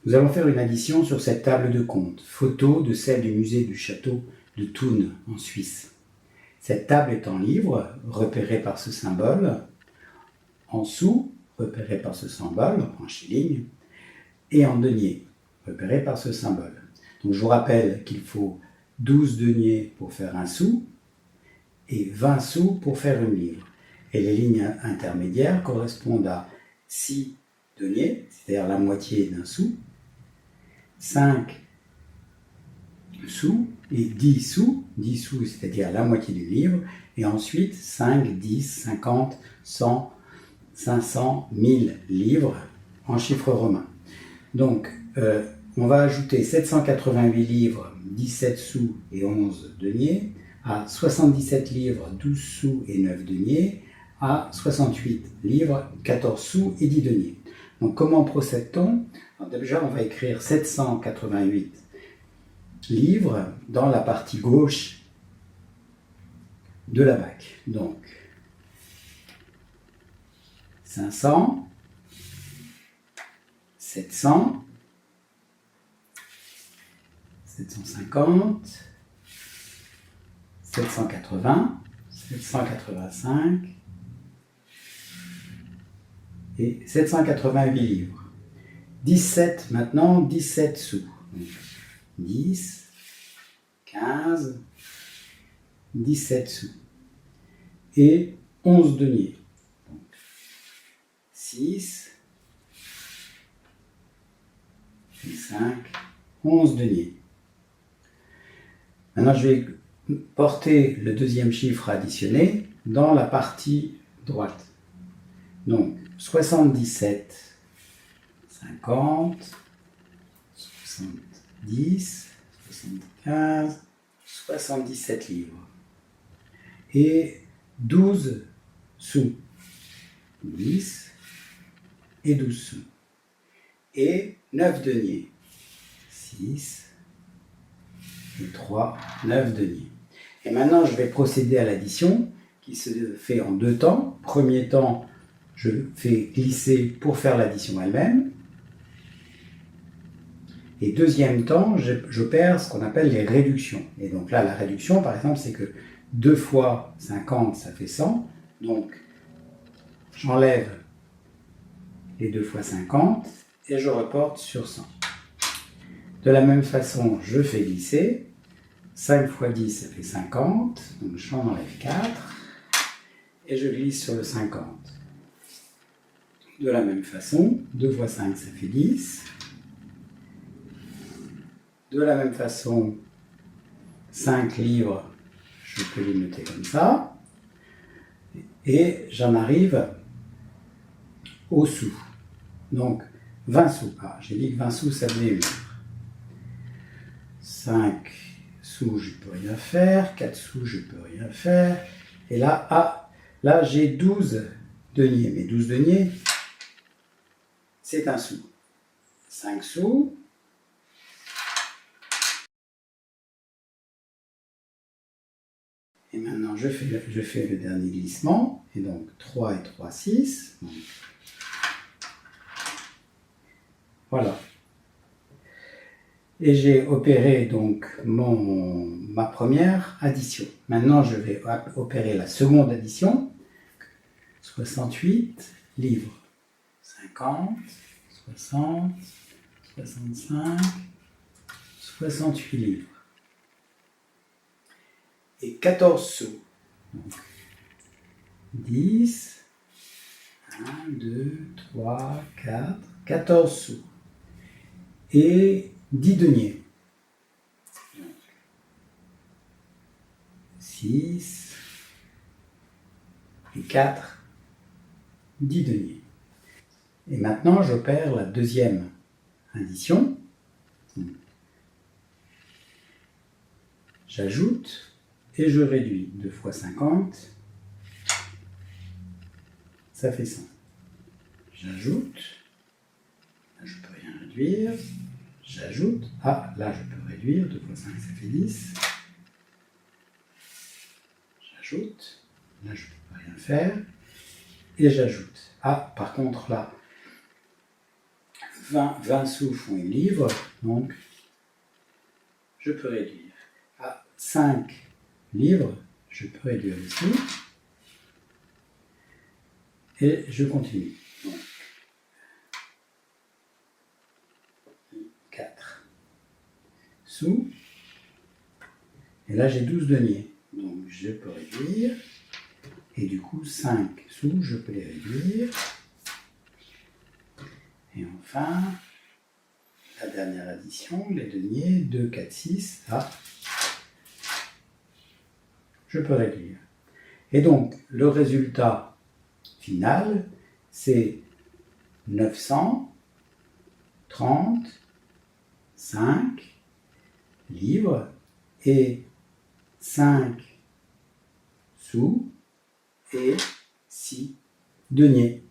Nous allons faire une addition sur cette table de compte, photo de celle du musée du château de Thun en Suisse. Cette table est en livres, repérée par ce symbole, en sous, repérée par ce symbole, en shilling, et en deniers, repérée par ce symbole. Donc je vous rappelle qu'il faut 12 deniers pour faire un sou et 20 sous pour faire une livre. Et les lignes intermédiaires correspondent à 6 deniers, c'est-à-dire la moitié d'un sou, 5 sous et 10 sous, c'est-à-dire la moitié du livre, et ensuite 5, 10, 50, 100, 500, 1000 livres en chiffres romains. Donc, on va ajouter 788 livres, 17 sous et 11 deniers, à 77 livres, 12 sous et 9 deniers, à 68 livres, 14 sous et 10 deniers. Donc, comment procède-t-on? Déjà, on va écrire 788 livres dans la partie gauche de la bague. Donc, 500, 700, 750, 780, 785 et 788 livres. 17 maintenant, 17 sous. Donc, 10, 15, 17 sous. Et 11 deniers. Donc, 6, 5, 11 deniers. Maintenant, je vais porter le deuxième chiffre additionné dans la partie droite. Donc, 77, 50, 70, 75, 77 livres. Et 12 sous. 10 et 12 sous. Et 9 deniers. 6 et 3, 9 deniers. Et maintenant, je vais procéder à l'addition qui se fait en deux temps. Premier temps, je fais glisser pour faire l'addition elle-même. Et deuxième temps, j'opère ce qu'on appelle les réductions. Et donc là, la réduction, par exemple, c'est que 2 fois 50, ça fait 100. Donc, j'enlève les 2 fois 50 et je reporte sur 100. De la même façon, je fais glisser. 5 fois 10, ça fait 50. Donc, j'en enlève 4. Et je glisse sur le 50. De la même façon, 2 fois 5, ça fait 10. De la même façon, 5 livres, je peux les noter comme ça. Et j'en arrive au sous. Donc, 20 sous. Ah, j'ai dit que 20 sous, ça faisait 1 livre. 5 sous, je ne peux rien faire. 4 sous, je ne peux rien faire. Et là, là j'ai 12 deniers. Mais 12 deniers, c'est un sou. 5 sous. Et maintenant, je fais le dernier glissement. Et donc, 3 et 3, 6. Donc, voilà. Et j'ai opéré donc ma première addition. Maintenant, je vais opérer la seconde addition. 68 livres. 50, 60, 65, 68 livres. Et 14 sous. Donc, 10, 1, 2, 3, 4, 14 sous. Et 10 deniers. 6 et 4, 10 deniers. Et maintenant, j'opère la deuxième addition. J'ajoute et je réduis. 2 fois 50, ça fait 100. J'ajoute, là je ne peux rien réduire. J'ajoute, ah là je peux réduire, 2 fois 5 ça fait 10. J'ajoute, là je ne peux rien faire. Et j'ajoute. Ah, par contre là, 20 sous font une livre, donc je peux réduire. À 5 livres, je peux réduire ici. Et je continue. Donc, 4 sous. Et là, j'ai 12 deniers. Donc, je peux réduire. Et du coup, 5 sous, je peux les réduire. Et enfin, la dernière addition, les deniers, 2, 4, 6. Ah, je peux réduire. Et donc, le résultat final, c'est 935 livres et 5 sous et 6 deniers.